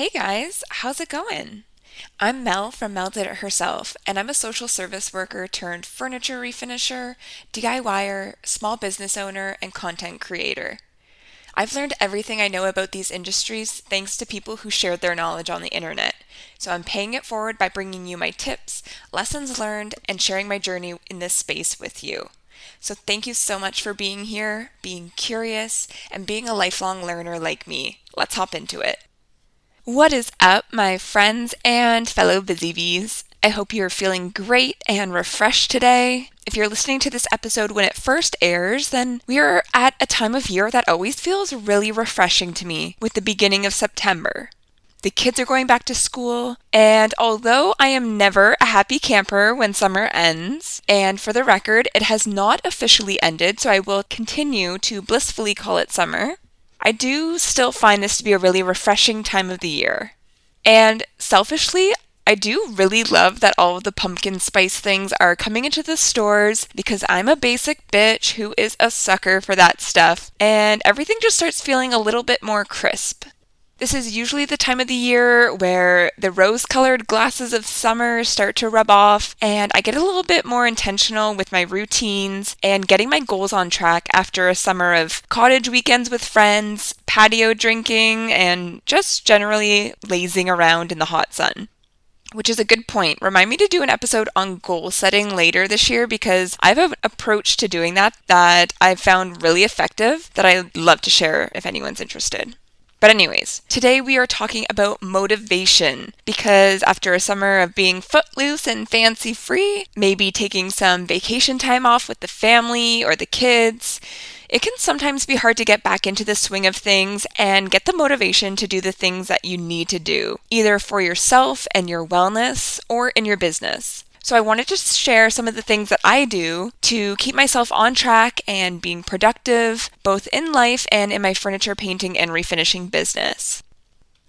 Hey guys, how's it going? I'm Mel from MelDidItHerself, and I'm a social service worker turned furniture refinisher, DIYer, small business owner, and content creator. I've learned everything I know about these industries thanks to people who shared their knowledge on the internet. So I'm paying it forward by bringing you my tips, lessons learned, and sharing my journey in this space with you. So thank you so much for being here, being curious, and being a lifelong learner like me. Let's hop into it. What is up, my friends and fellow Busybees? I hope you're feeling great and refreshed today. If you're listening to this episode when it first airs, then we are at a time of year that always feels really refreshing to me with the beginning of September. The kids are going back to school, and although I am never a happy camper when summer ends, and for the record, it has not officially ended, so I will continue to blissfully call it summer, I do still find this to be a really refreshing time of the year. And selfishly, I do really love that all of the pumpkin spice things are coming into the stores because I'm a basic bitch who is a sucker for that stuff, and everything just starts feeling a little bit more crisp. This is usually the time of the year where the rose-colored glasses of summer start to rub off, and I get a little bit more intentional with my routines and getting my goals on track after a summer of cottage weekends with friends, patio drinking, and just generally lazing around in the hot sun. Which is a good point. Remind me to do an episode on goal setting later this year because I have an approach to doing that I've found really effective that I'd love to share if anyone's interested. But anyways, today we are talking about motivation because after a summer of being footloose and fancy free, maybe taking some vacation time off with the family or the kids, it can sometimes be hard to get back into the swing of things and get the motivation to do the things that you need to do, either for yourself and your wellness or in your business. So I wanted to share some of the things that I do to keep myself on track and being productive, both in life and in my furniture painting and refinishing business.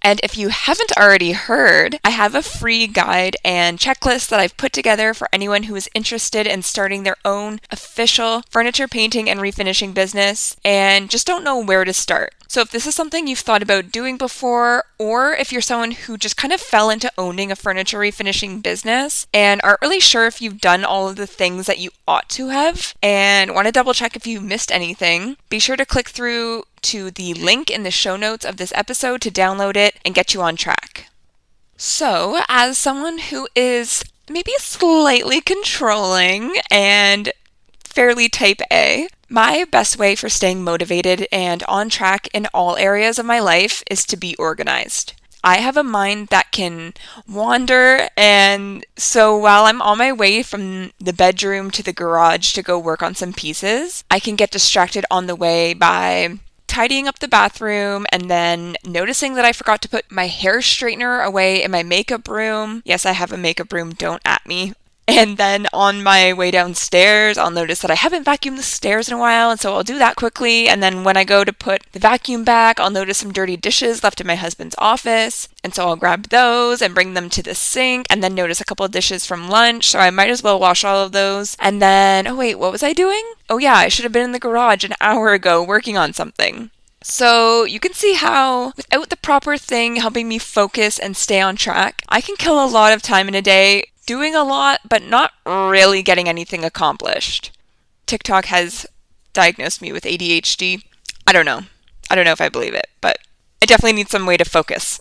And if you haven't already heard, I have a free guide and checklist that I've put together for anyone who is interested in starting their own official furniture painting and refinishing business and just don't know where to start. So if this is something you've thought about doing before, or if you're someone who just kind of fell into owning a furniture refinishing business and aren't really sure if you've done all of the things that you ought to have and want to double check if you missed anything, be sure to click through to the link in the show notes of this episode to download it and get you on track. So, as someone who is maybe slightly controlling and fairly type A, my best way for staying motivated and on track in all areas of my life is to be organized. I have a mind that can wander, and so while I'm on my way from the bedroom to the garage to go work on some pieces, I can get distracted on the way by tidying up the bathroom and then noticing that I forgot to put my hair straightener away in my makeup room. Yes, I have a makeup room, don't at me. And then on my way downstairs, I'll notice that I haven't vacuumed the stairs in a while, and so I'll do that quickly. And then when I go to put the vacuum back, I'll notice some dirty dishes left in my husband's office. And so I'll grab those and bring them to the sink, and then notice a couple of dishes from lunch, so I might as well wash all of those. And then, oh wait, what was I doing? Oh yeah, I should have been in the garage an hour ago working on something. So you can see how, without the proper thing helping me focus and stay on track, I can kill a lot of time in a day doing a lot, but not really getting anything accomplished. TikTok has diagnosed me with ADHD. I don't know. I don't know if I believe it, but I definitely need some way to focus.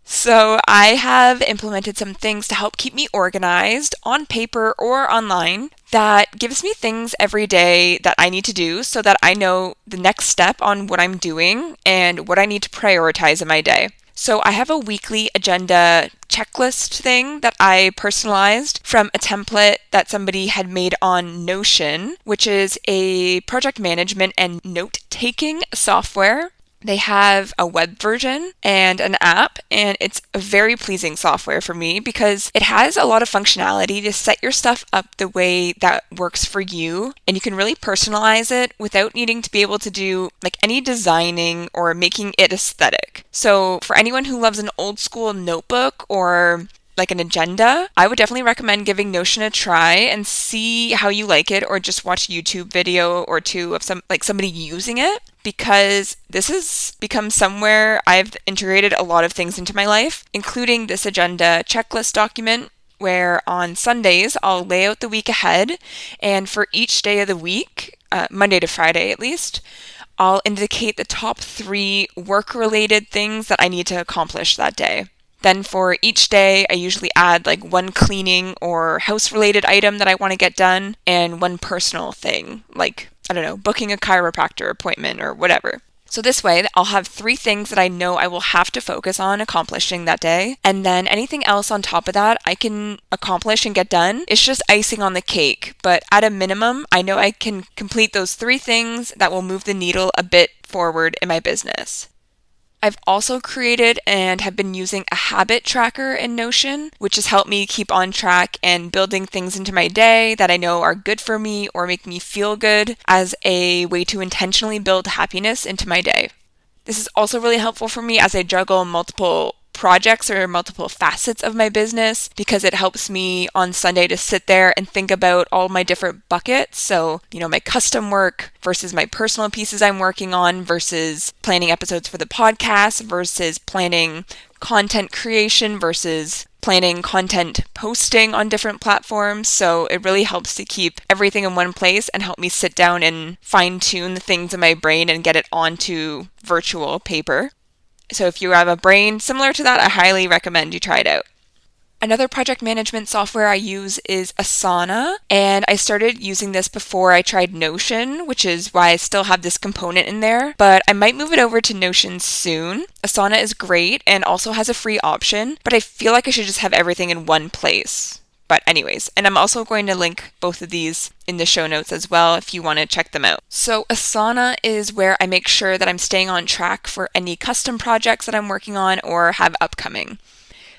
So I have implemented some things to help keep me organized on paper or online that gives me things every day that I need to do so that I know the next step on what I'm doing and what I need to prioritize in my day. So I have a weekly agenda checklist thing that I personalized from a template that somebody had made on Notion, which is a project management and note-taking software. They have a web version and an app, and it's a very pleasing software for me because it has a lot of functionality to set your stuff up the way that works for you, and you can really personalize it without needing to be able to do like any designing or making it aesthetic. So for anyone who loves an old school notebook or like an agenda, I would definitely recommend giving Notion a try and see how you like it, or just watch a YouTube video or two of somebody using it, because this has become somewhere I've integrated a lot of things into my life, including this agenda checklist document where on Sundays I'll lay out the week ahead, and for each day of the week, Monday to Friday at least, I'll indicate the top 3 work-related things that I need to accomplish that day. Then for each day, I usually add like one cleaning or house-related item that I want to get done, and one personal thing, like, I don't know, booking a chiropractor appointment or whatever. So this way, I'll have 3 things that I know I will have to focus on accomplishing that day, and then anything else on top of that I can accomplish and get done. It's just icing on the cake, but at a minimum, I know I can complete those 3 things that will move the needle a bit forward in my business. I've also created and have been using a habit tracker in Notion, which has helped me keep on track and building things into my day that I know are good for me or make me feel good, as a way to intentionally build happiness into my day. This is also really helpful for me as I juggle multiple projects or multiple facets of my business, because it helps me on Sunday to sit there and think about all my different buckets. So, my custom work versus my personal pieces I'm working on, versus planning episodes for the podcast, versus planning content creation, versus planning content posting on different platforms. So it really helps to keep everything in one place and help me sit down and fine tune the things in my brain and get it onto virtual paper. So if you have a brain similar to that, I highly recommend you try it out. Another project management software I use is Asana, and I started using this before I tried Notion, which is why I still have this component in there, but I might move it over to Notion soon. Asana is great and also has a free option, but I feel like I should just have everything in one place. But anyways, and I'm also going to link both of these in the show notes as well if you want to check them out. So Asana is where I make sure that I'm staying on track for any custom projects that I'm working on or have upcoming.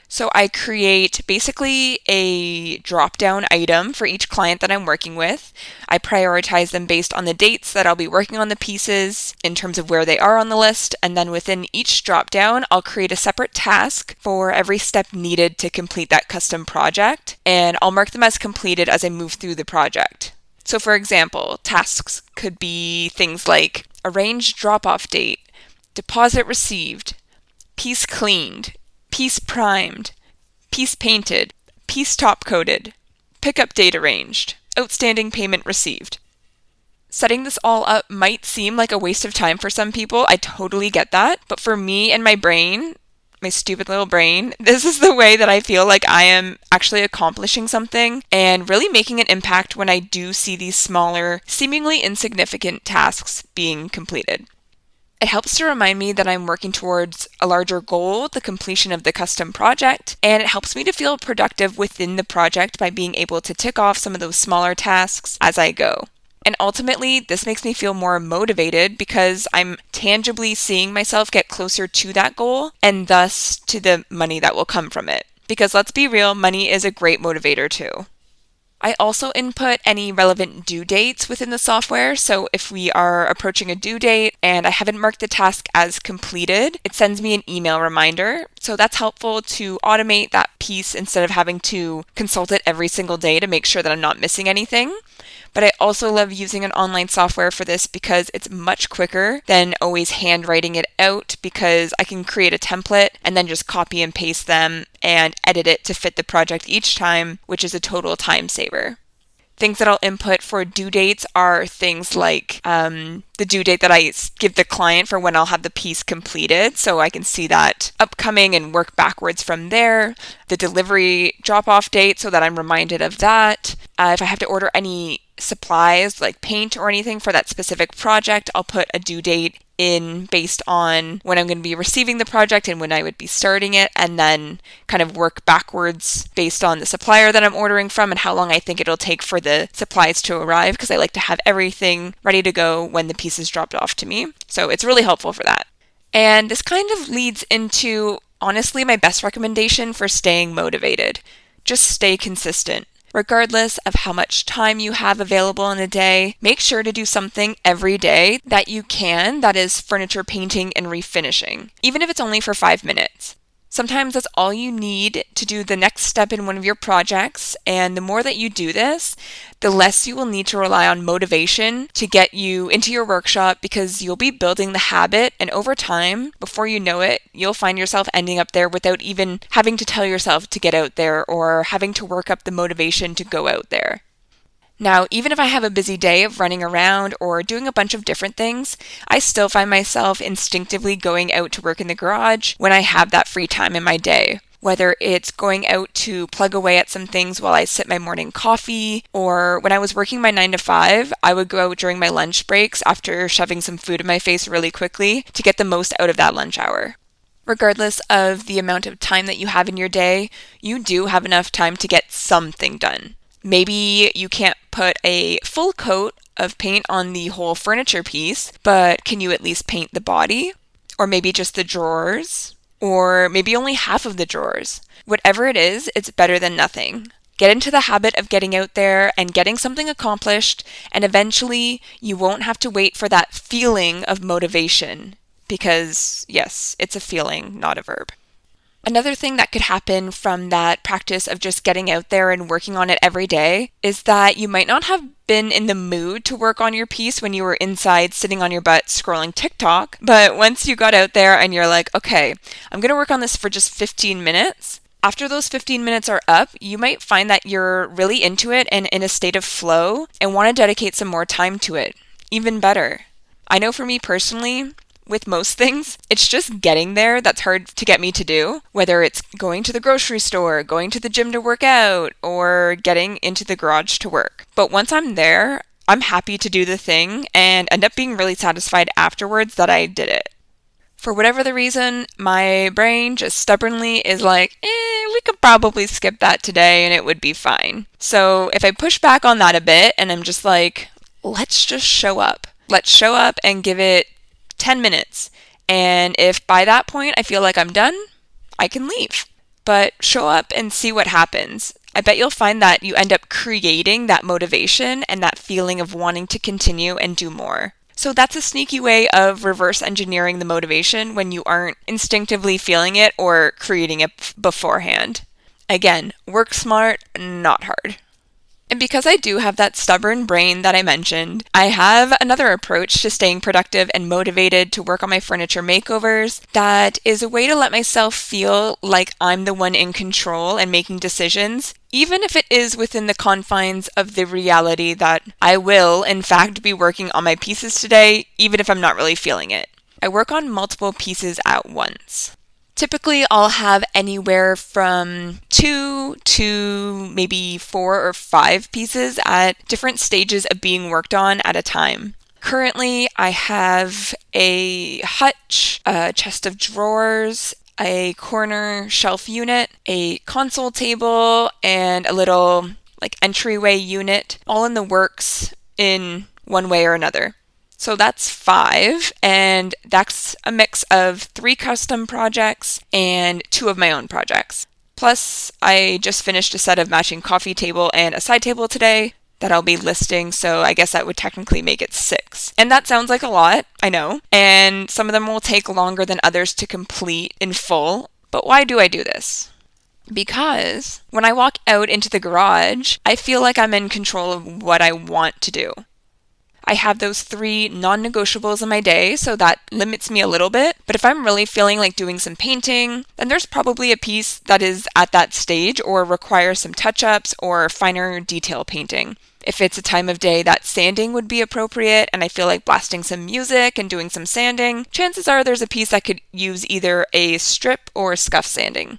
So I create basically a drop-down item for each client that I'm working with. I prioritize them based on the dates that I'll be working on the pieces in terms of where they are on the list, and then within each drop-down, I'll create a separate task for every step needed to complete that custom project, and I'll mark them as completed as I move through the project. So for example, tasks could be things like arrange drop-off date, deposit received, piece cleaned, piece primed, piece painted, piece top coated, pickup date arranged, outstanding payment received. Setting this all up might seem like a waste of time for some people. I totally get that. But for me and my brain, my stupid little brain, this is the way that I feel like I am actually accomplishing something and really making an impact when I do see these smaller, seemingly insignificant tasks being completed. It helps to remind me that I'm working towards a larger goal, the completion of the custom project, and it helps me to feel productive within the project by being able to tick off some of those smaller tasks as I go. And ultimately, this makes me feel more motivated because I'm tangibly seeing myself get closer to that goal and thus to the money that will come from it. Because let's be real, money is a great motivator too. I also input any relevant due dates within the software, so if we are approaching a due date and I haven't marked the task as completed, it sends me an email reminder. So that's helpful to automate that piece instead of having to consult it every single day to make sure that I'm not missing anything. But I also love using an online software for this because it's much quicker than always handwriting it out, because I can create a template and then just copy and paste them and edit it to fit the project each time, which is a total time saver. Things that I'll input for due dates are things like the due date that I give the client for when I'll have the piece completed, so I can see that upcoming and work backwards from there. The delivery drop-off date, so that I'm reminded of that. If I have to order any supplies like paint or anything for that specific project, I'll put a due date in based on when I'm going to be receiving the project and when I would be starting it, and then kind of work backwards based on the supplier that I'm ordering from and how long I think it'll take for the supplies to arrive, because I like to have everything ready to go when the piece is dropped off to me. So it's really helpful for that. And this kind of leads into, honestly, my best recommendation for staying motivated. Just stay consistent. Regardless of how much time you have available in a day, make sure to do something every day that you can that is furniture painting and refinishing, even if it's only for 5 minutes. Sometimes that's all you need to do the next step in one of your projects, and the more that you do this, the less you will need to rely on motivation to get you into your workshop, because you'll be building the habit, and over time, before you know it, you'll find yourself ending up there without even having to tell yourself to get out there or having to work up the motivation to go out there. Now, even if I have a busy day of running around or doing a bunch of different things, I still find myself instinctively going out to work in the garage when I have that free time in my day. Whether it's going out to plug away at some things while I sip my morning coffee, or when I was working my 9 to 5, I would go out during my lunch breaks after shoving some food in my face really quickly to get the most out of that lunch hour. Regardless of the amount of time that you have in your day, you do have enough time to get something done. Maybe you can't put a full coat of paint on the whole furniture piece, but can you at least paint the body? Or maybe just the drawers? Or maybe only half of the drawers? Whatever it is, it's better than nothing. Get into the habit of getting out there and getting something accomplished, and eventually you won't have to wait for that feeling of motivation. Because, yes, it's a feeling, not a verb. Another thing that could happen from that practice of just getting out there and working on it every day is that you might not have been in the mood to work on your piece when you were inside sitting on your butt scrolling TikTok, but once you got out there and you're like, okay, I'm going to work on this for just 15 minutes. After those 15 minutes are up, you might find that you're really into it and in a state of flow and want to dedicate some more time to it. Even better. I know for me personally, with most things, it's just getting there that's hard to get me to do, whether it's going to the grocery store, going to the gym to work out, or getting into the garage to work. But once I'm there, I'm happy to do the thing and end up being really satisfied afterwards that I did it. For whatever the reason, my brain just stubbornly is like, we could probably skip that today and it would be fine. So if I push back on that a bit and I'm just like, let's just show up. Let's show up and give it 10 minutes. And if by that point I feel like I'm done, I can leave. But show up and see what happens. I bet you'll find that you end up creating that motivation and that feeling of wanting to continue and do more. So that's a sneaky way of reverse engineering the motivation when you aren't instinctively feeling it or creating it beforehand. Again, work smart, not hard. And because I do have that stubborn brain that I mentioned, I have another approach to staying productive and motivated to work on my furniture makeovers that is a way to let myself feel like I'm the one in control and making decisions, even if it is within the confines of the reality that I will, in fact, be working on my pieces today, even if I'm not really feeling it. I work on multiple pieces at once. Typically, I'll have anywhere from 2 to maybe 4 or 5 pieces at different stages of being worked on at a time. Currently, I have a hutch, a chest of drawers, a corner shelf unit, a console table, and a little entryway unit, all in the works in one way or another. So that's 5, and that's a mix of 3 custom projects and 2 of my own projects. Plus, I just finished a set of matching coffee table and a side table today that I'll be listing, so I guess that would technically make it 6. And that sounds like a lot, I know, and some of them will take longer than others to complete in full, but why do I do this? Because when I walk out into the garage, I feel like I'm in control of what I want to do. I have those 3 non-negotiables in my day, so that limits me a little bit. But if I'm really feeling like doing some painting, then there's probably a piece that is at that stage or requires some touch-ups or finer detail painting. If it's a time of day that sanding would be appropriate and I feel like blasting some music and doing some sanding, chances are there's a piece that could use either a strip or scuff sanding.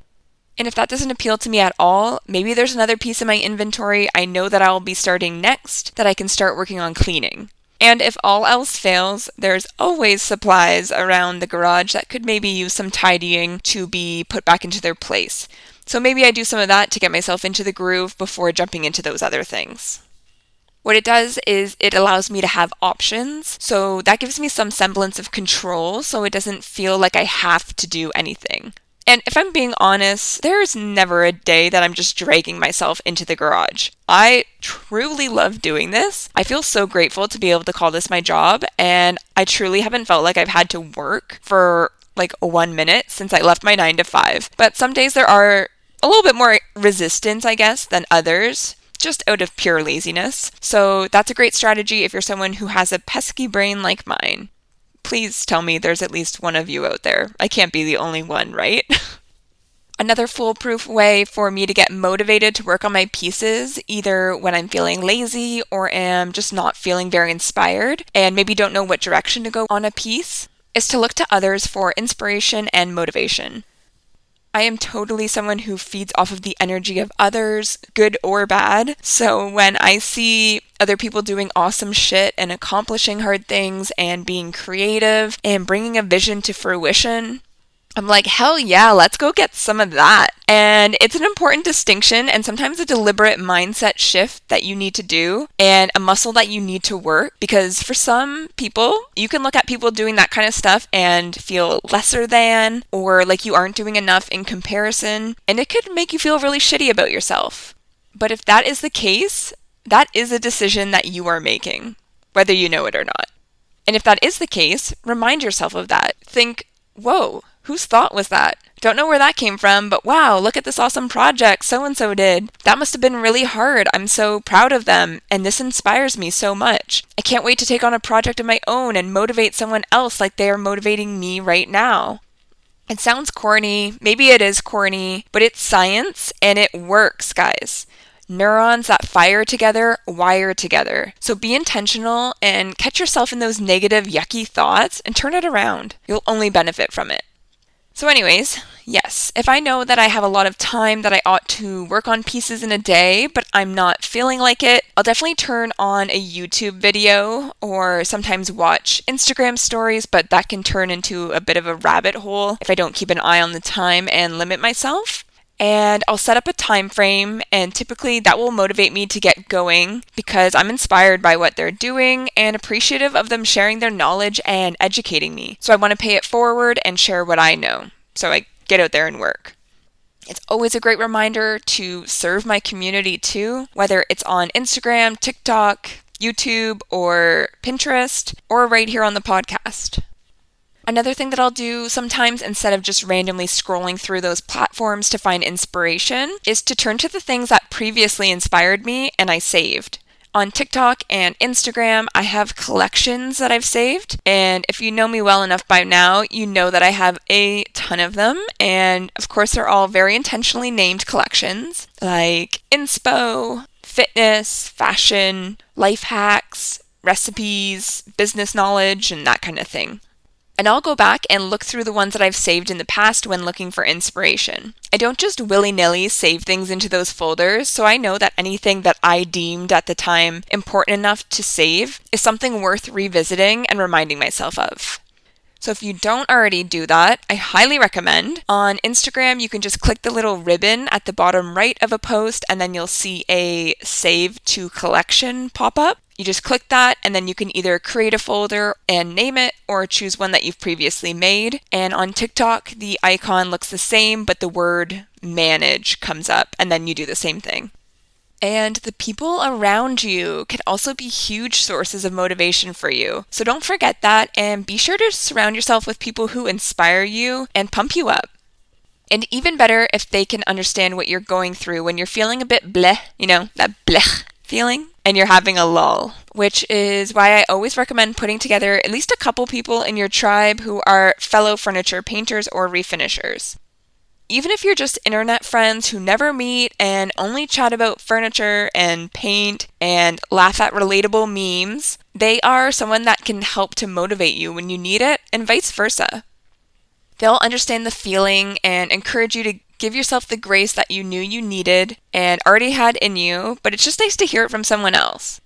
And if that doesn't appeal to me at all, maybe there's another piece in my inventory I know that I'll be starting next that I can start working on cleaning. And if all else fails, there's always supplies around the garage that could maybe use some tidying to be put back into their place. So maybe I do some of that to get myself into the groove before jumping into those other things. What it does is it allows me to have options, so that gives me some semblance of control so it doesn't feel like I have to do anything. And if I'm being honest, there's never a day that I'm just dragging myself into the garage. I truly love doing this. I feel so grateful to be able to call this my job, and I truly haven't felt like I've had to work for like 1 minute since I left my 9 to 5. But some days there are a little bit more resistance, I guess, than others, just out of pure laziness. So that's a great strategy if you're someone who has a pesky brain like mine. Please tell me there's at least one of you out there. I can't be the only one, right? Another foolproof way for me to get motivated to work on my pieces, either when I'm feeling lazy or am just not feeling very inspired and maybe don't know what direction to go on a piece, is to look to others for inspiration and motivation. I am totally someone who feeds off of the energy of others, good or bad. So when I see other people doing awesome shit and accomplishing hard things and being creative and bringing a vision to fruition, I'm like, hell yeah, let's go get some of that. And it's an important distinction and sometimes a deliberate mindset shift that you need to do and a muscle that you need to work, because for some people, you can look at people doing that kind of stuff and feel lesser than or like you aren't doing enough in comparison, and it could make you feel really shitty about yourself. But if that is the case, that is a decision that you are making, whether you know it or not. And if that is the case, remind yourself of that. Think, whoa, whose thought was that? Don't know where that came from, but wow, look at this awesome project so-and-so did. That must have been really hard. I'm so proud of them, and this inspires me so much. I can't wait to take on a project of my own and motivate someone else like they are motivating me right now. It sounds corny, maybe it is corny, but it's science and it works, guys. Neurons that fire together wire together. So be intentional and catch yourself in those negative, yucky thoughts and turn it around. You'll only benefit from it. So anyways, yes, if I know that I have a lot of time that I ought to work on pieces in a day, but I'm not feeling like it, I'll definitely turn on a YouTube video or sometimes watch Instagram stories, but that can turn into a bit of a rabbit hole if I don't keep an eye on the time and limit myself. And I'll set up a time frame, and typically that will motivate me to get going because I'm inspired by what they're doing and appreciative of them sharing their knowledge and educating me. So I want to pay it forward and share what I know. So I get out there and work. It's always a great reminder to serve my community too, whether it's on Instagram, TikTok, YouTube, or Pinterest, or right here on the podcast. Another thing that I'll do sometimes, instead of just randomly scrolling through those platforms to find inspiration, is to turn to the things that previously inspired me and I saved. On TikTok and Instagram, I have collections that I've saved, and if you know me well enough by now, you know that I have a ton of them, and of course they're all very intentionally named collections, like inspo, fitness, fashion, life hacks, recipes, business knowledge, and that kind of thing. And I'll go back and look through the ones that I've saved in the past when looking for inspiration. I don't just willy-nilly save things into those folders, so I know that anything that I deemed at the time important enough to save is something worth revisiting and reminding myself of. So if you don't already do that, I highly recommend. On Instagram, you can just click the little ribbon at the bottom right of a post, and then you'll see a Save to Collection pop up. You just click that, and then you can either create a folder and name it, or choose one that you've previously made. And on TikTok, the icon looks the same, but the word manage comes up, and then you do the same thing. And the people around you can also be huge sources of motivation for you. So don't forget that, and be sure to surround yourself with people who inspire you and pump you up. And even better if they can understand what you're going through when you're feeling a bit bleh, that bleh feeling, and you're having a lull, which is why I always recommend putting together at least a couple people in your tribe who are fellow furniture painters or refinishers. Even if you're just internet friends who never meet and only chat about furniture and paint and laugh at relatable memes, they are someone that can help to motivate you when you need it, and vice versa. They'll understand the feeling and encourage you to give yourself the grace that you knew you needed and already had in you, but it's just nice to hear it from someone else.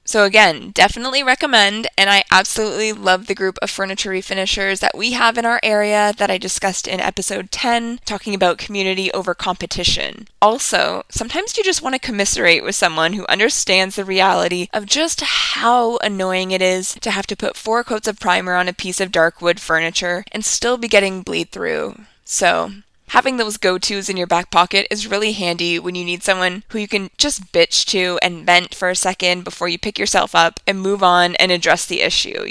So again, definitely recommend, and I absolutely love the group of furniture refinishers that we have in our area that I discussed in episode 10, talking about community over competition. Also, sometimes you just want to commiserate with someone who understands the reality of just how annoying it is to have to put 4 coats of primer on a piece of dark wood furniture and still be getting bleed through. So having those go-tos in your back pocket is really handy when you need someone who you can just bitch to and vent for a second before you pick yourself up and move on and address the issue,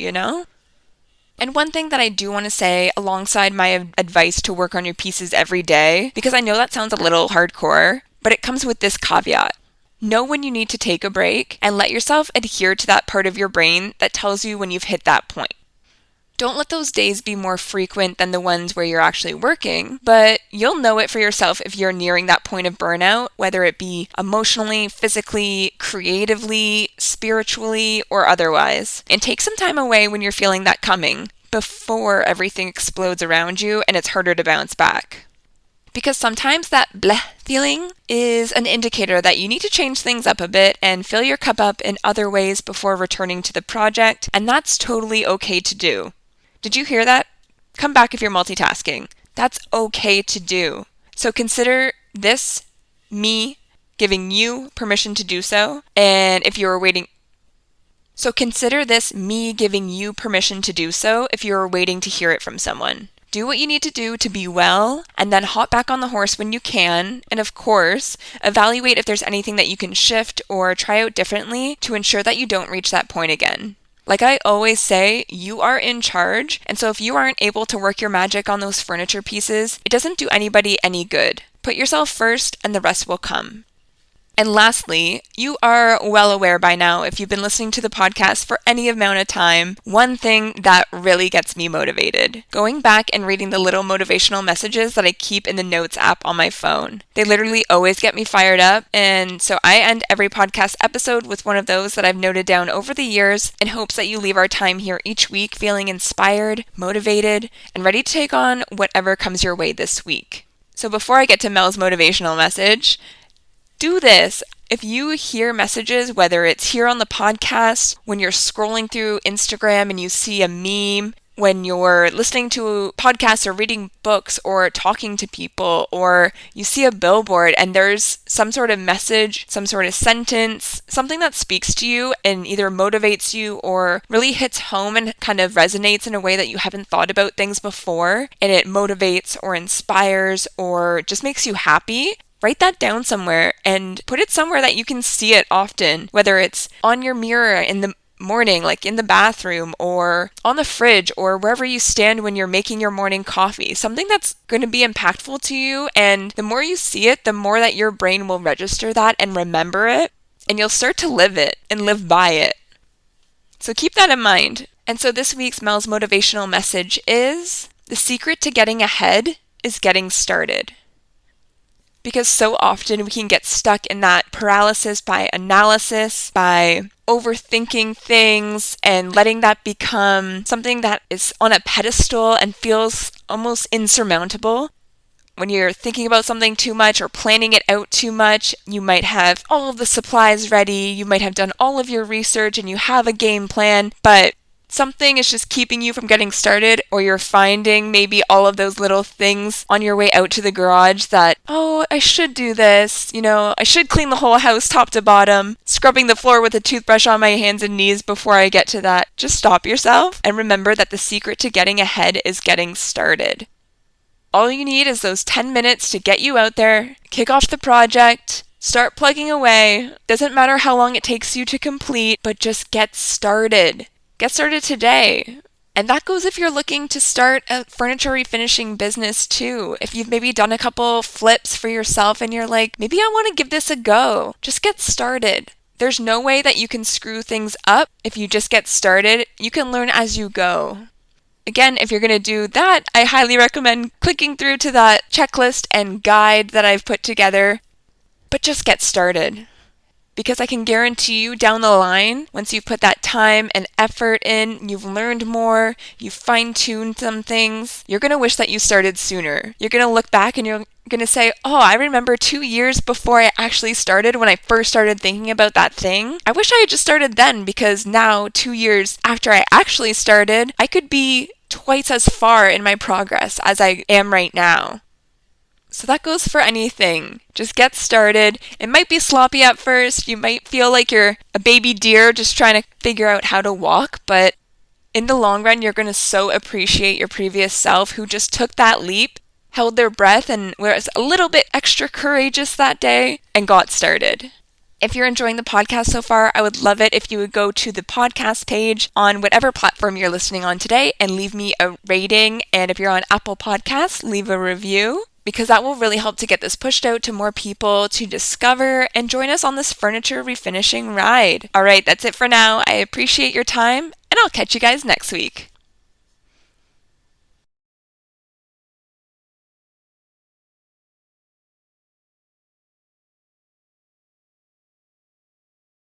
And one thing that I do want to say alongside my advice to work on your pieces every day, because I know that sounds a little hardcore, but it comes with this caveat. Know when you need to take a break and let yourself adhere to that part of your brain that tells you when you've hit that point. Don't let those days be more frequent than the ones where you're actually working, but you'll know it for yourself if you're nearing that point of burnout, whether it be emotionally, physically, creatively, spiritually, or otherwise. And take some time away when you're feeling that coming before everything explodes around you and it's harder to bounce back. Because sometimes that bleh feeling is an indicator that you need to change things up a bit and fill your cup up in other ways before returning to the project, and that's totally okay to do. Did you hear that? Come back if you're multitasking. That's okay to do. So consider this me giving you permission to do so. And if you're waiting, consider this me giving you permission to do so if you're waiting to hear it from someone. Do what you need to do to be well, and then hop back on the horse when you can. And of course, evaluate if there's anything that you can shift or try out differently to ensure that you don't reach that point again. Like I always say, you are in charge, and so if you aren't able to work your magic on those furniture pieces, it doesn't do anybody any good. Put yourself first, and the rest will come. And lastly, you are well aware by now, if you've been listening to the podcast for any amount of time, one thing that really gets me motivated. Going back and reading the little motivational messages that I keep in the notes app on my phone. They literally always get me fired up, and so I end every podcast episode with one of those that I've noted down over the years in hopes that you leave our time here each week feeling inspired, motivated, and ready to take on whatever comes your way this week. So before I get to Mel's motivational message, do this. If you hear messages, whether it's here on the podcast, when you're scrolling through Instagram and you see a meme, when you're listening to podcasts or reading books or talking to people, or you see a billboard and there's some sort of message, some sort of sentence, something that speaks to you and either motivates you or really hits home and kind of resonates in a way that you haven't thought about things before, and it motivates or inspires or just makes you happy, write that down somewhere and put it somewhere that you can see it often, whether it's on your mirror in the morning, like in the bathroom, or on the fridge, or wherever you stand when you're making your morning coffee. Something that's going to be impactful to you, and the more you see it, the more that your brain will register that and remember it, and you'll start to live it and live by it. So keep that in mind. And so this week's Mel's motivational message is, the secret to getting ahead is getting started. Because so often we can get stuck in that paralysis by analysis, by overthinking things and letting that become something that is on a pedestal and feels almost insurmountable. When you're thinking about something too much or planning it out too much, you might have all of the supplies ready, you might have done all of your research and you have a game plan, but something is just keeping you from getting started, or you're finding maybe all of those little things on your way out to the garage that, oh, I should do this, I should clean the whole house top to bottom, scrubbing the floor with a toothbrush on my hands and knees before I get to that. Just stop yourself and remember that the secret to getting ahead is getting started. All you need is those 10 minutes to get you out there, kick off the project, start plugging away. Doesn't matter how long it takes you to complete, but just get started. Get started today. And that goes if you're looking to start a furniture refinishing business too. If you've maybe done a couple flips for yourself and you're like, maybe I want to give this a go. Just get started. There's no way that you can screw things up if you just get started. You can learn as you go. Again, if you're going to do that, I highly recommend clicking through to that checklist and guide that I've put together. But just get started. Because I can guarantee you down the line, once you've put that time and effort in, you've learned more, you've fine-tuned some things, you're going to wish that you started sooner. You're going to look back and you're going to say, oh, I remember 2 years before I actually started, when I first started thinking about that thing. I wish I had just started then, because now, 2 years after I actually started, I could be twice as far in my progress as I am right now. So that goes for anything. Just get started. It might be sloppy at first. You might feel like you're a baby deer just trying to figure out how to walk, but in the long run, you're going to so appreciate your previous self who just took that leap, held their breath, and was a little bit extra courageous that day and got started. If you're enjoying the podcast so far, I would love it if you would go to the podcast page on whatever platform you're listening on today and leave me a rating. And if you're on Apple Podcasts, leave a review, because that will really help to get this pushed out to more people to discover and join us on this furniture refinishing ride. All right, that's it for now. I appreciate your time, and I'll catch you guys next week.